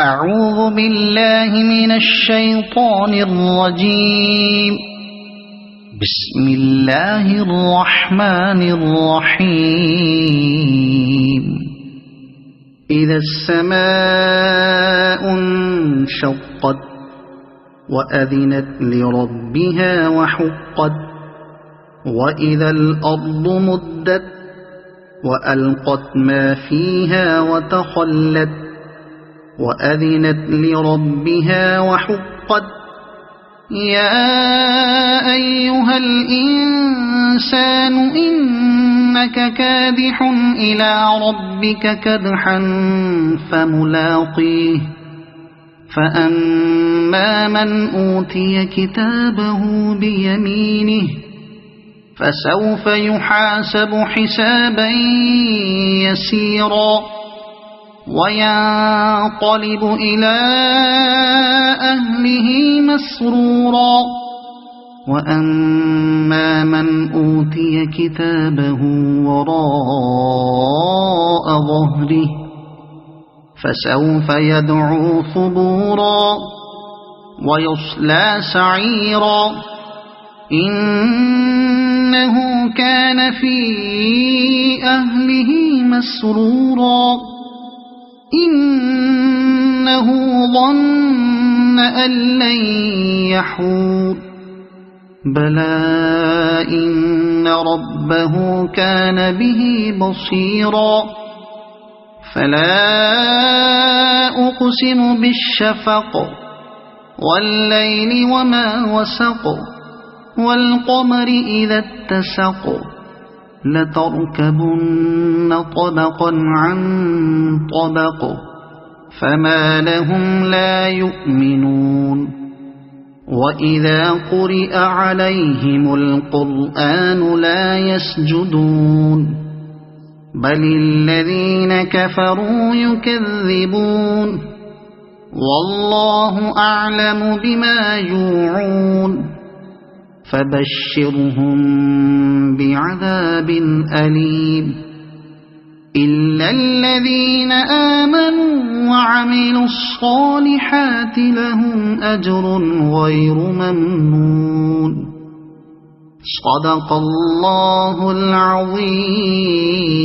أعوذ بالله من الشيطان الرجيم. بسم الله الرحمن الرحيم. إذا السماء انشقت وأذنت لربها وحقت وإذا الأرض مدت وألقت ما فيها وتخلت وأذنت لربها وحقت يا أيها الإنسان إنك كادح إلى ربك كدحا فملاقيه فأما من أوتي كتابه بيمينه فسوف يحاسب حسابا يسيرا وينقلب إلى أهله مسرورا وأما من أوتي كتابه وراء ظهره فسوف يدعو ثبورا ويصلى سعيرا إنه كان في أهله مسرورا إنه ظن أن لن يحور بلى إن ربه كان به بصيرا فلا أقسم بالشفق والليل وما وسق والقمر إذا اتسق لتركبن طبقا عن طبق فما لهم لا يؤمنون وإذا قرئ عليهم القرآن لا يسجدون بل الذين كفروا يكذبون والله أعلم بما يوعون فبشرهم بعذاب أليم إلا الذين آمنوا وعملوا الصالحات لهم أجر غير ممنون صدق الله العظيم.